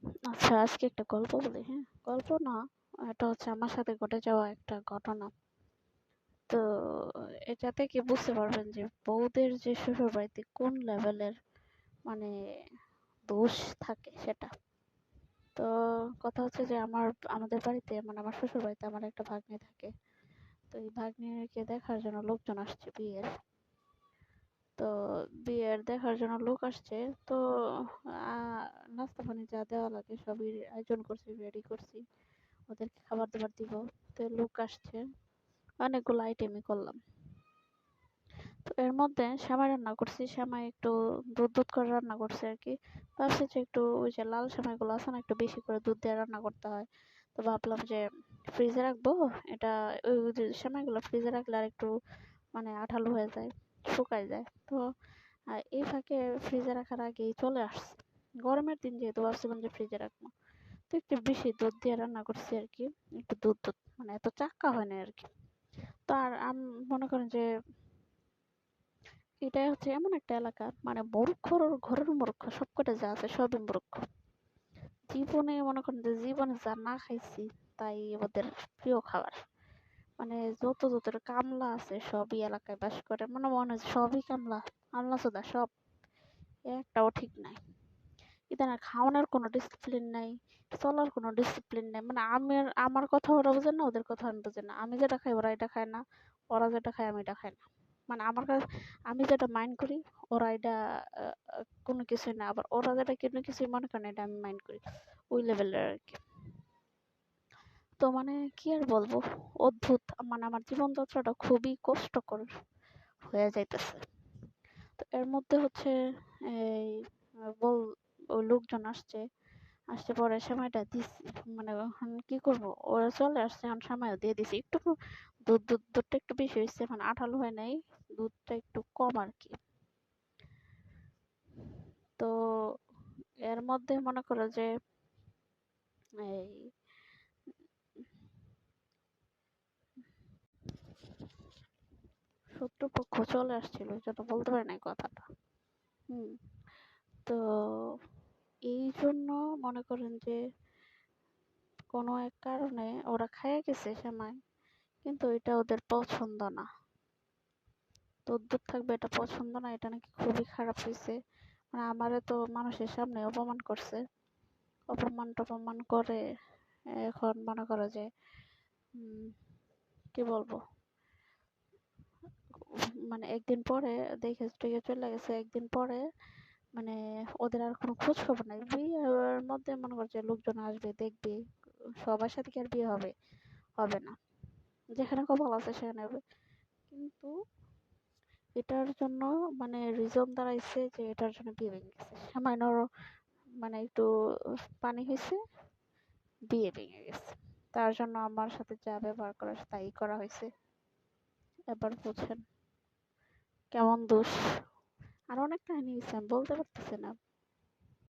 আচ্ছা, আজকে একটা গল্প বলি, হ্যাঁ? গল্প না, এটা হচ্ছে আমার সাথে ঘটে যাওয়া একটা ঘটনা। তো এটা থেকে বুঝতে পারবেন যে বউদের যে শ্বশুরবাড়িতে কোন লেভেলের মানে দোষ থাকে সেটা। তো কথা হচ্ছে যে আমাদের বাড়িতে মানে আমার শ্বশুরবাড়িতে আমার একটা ভাগ্নি থাকে। তো এই ভাগ্নিকে দেখার জন্য লোকজন আসছে বিয়ের। তো বিয়ের দেখার জন্য লোক আসছে। তো নাস্তা পানি যা দেওয়া লাগে সবই আয়োজন করছি, রেডি করছি। ওদেরকে খাবার-দাবার দিব। তো লোক আসছে। অনেকগুলো আইটেমই করলাম। তো এর মধ্যে সেমাই রান্না করছি। সেমাই একটু দুধ করে রান্না করছি আরকি। ভাবছি যে একটু ওই যে লাল সেমাইগুলো আছে না, একটু বেশি করে দুধ দিয়ে রান্না করতে হয়। তো ভাবলাম যে ফ্রিজে রাখবো। এটা ওই যে সেমাইগুলো ফ্রিজে রাখলে আরেকটু মানে আঠালো হয়ে যায়, শুকায় যায়। তো এই ফাঁকে ফ্রিজে রাখার আগেই চলে আসছে। গরমের দিন যেহেতু ভাবছিলাম যে ফ্রিজে রাখবো। তো একটু বেশি দুধ দিয়ে রান্না করছি আরকি। একটু দুধ মানে এত চাক্কা হয় নাই আরকি। তো আর মনে করেন যে এটা হচ্ছে এমন একটা এলাকা মানে মূর্খর ঘরের মূর্খ সবকটা যা আছে সবই মূর্খ। জীবনে মনে করেন যে জীবনে যা না খাইছি তাই ওদের প্রিয় খাবার। মানে যত কামলা আছে সবই এলাকায় বাস করে। মনে হয় সবই কামলা, কামলাচোদা সব। একটাও ঠিক নাই। এদের খাওয়ানোর কোনো ডিসিপ্লিন নাই, চলার কোনো ডিসিপ্লিন নাই। মানে আমার কথা ওরা বোঝে না, ওদের কথা আমি বুঝি না। আমি যেটা খাই ওরা এটা খায় না, ওরা যেটা খায় আমি এটা খাই না। মানে আমার কাছে আমি যেটা মাইন্ড করি ওরা এটা কোনো কিছুই না। আবার ওরা যেটা কোনো কিছুই মনে করে না এটা আমি মাইন্ড করি। ওই লেভেলের আরকি। তো মানে কি আর বলবো, অদ্ভুত মানে আমার জীবনযাত্রাটা খুবই কষ্টকর হয়ে যাইতেছে। তো এর মধ্যে হচ্ছে এই বল ওই লোকজন আসছে। আসছে পরে সেমাইটা দিছি। মানে এখন কি করব? ওরা চলে আসছে এখন সেমাইও দিয়ে দিছি। একটু দুধটা একটু বেশি হইছে মানে আঠালো হয় নাই। দুধটা একটু কম আরকি। তো এর মধ্যে মনে করো যে এই শত্রুপক্ষ চলে আসছিল যেটা বলতে পারি নাই কথাটা। হুম। তো এই জন্য মনে করেন যে কোনো এক কারণে ওরা খাইয়া গেছে সেমাই। কিন্তু এটা ওদের পছন্দ না। দুধ থাকবে এটা পছন্দ না, এটা নাকি খুবই খারাপ হইছে। মানে আমারে তো মানুষের সামনে অপমান করছে। অপমান-টপমান করে এখন মনে করো যে উম কি বলবো? মানে একদিন পরে দেখে চলে গেছে। একদিন পরে মানে ওদের আর কোনো খোঁজ খবর নাই। বিয়ের মধ্যে মনে করো যে লোকজন আসবে, দেখবে। সবার সাথে কি আর বিয়ে হবে? হবে না। যেখানে কপাল আছে সেখানে হবে। কিন্তু এটার জন্য মানে রিজন দাঁড়াইছে যে এটার জন্য বিয়ে ভেঙে গেছে। সামান্য মানে একটু পানি হইছে, বিয়ে ভেঙে গেছে। তার জন্য আমার সাথে যা ব্যবহার করার তাই করা হয়েছে। এবার বুঝেন কেমন দোষ। আর অনেক কাহিনী হইছে আমি বলতে পারতেছি না।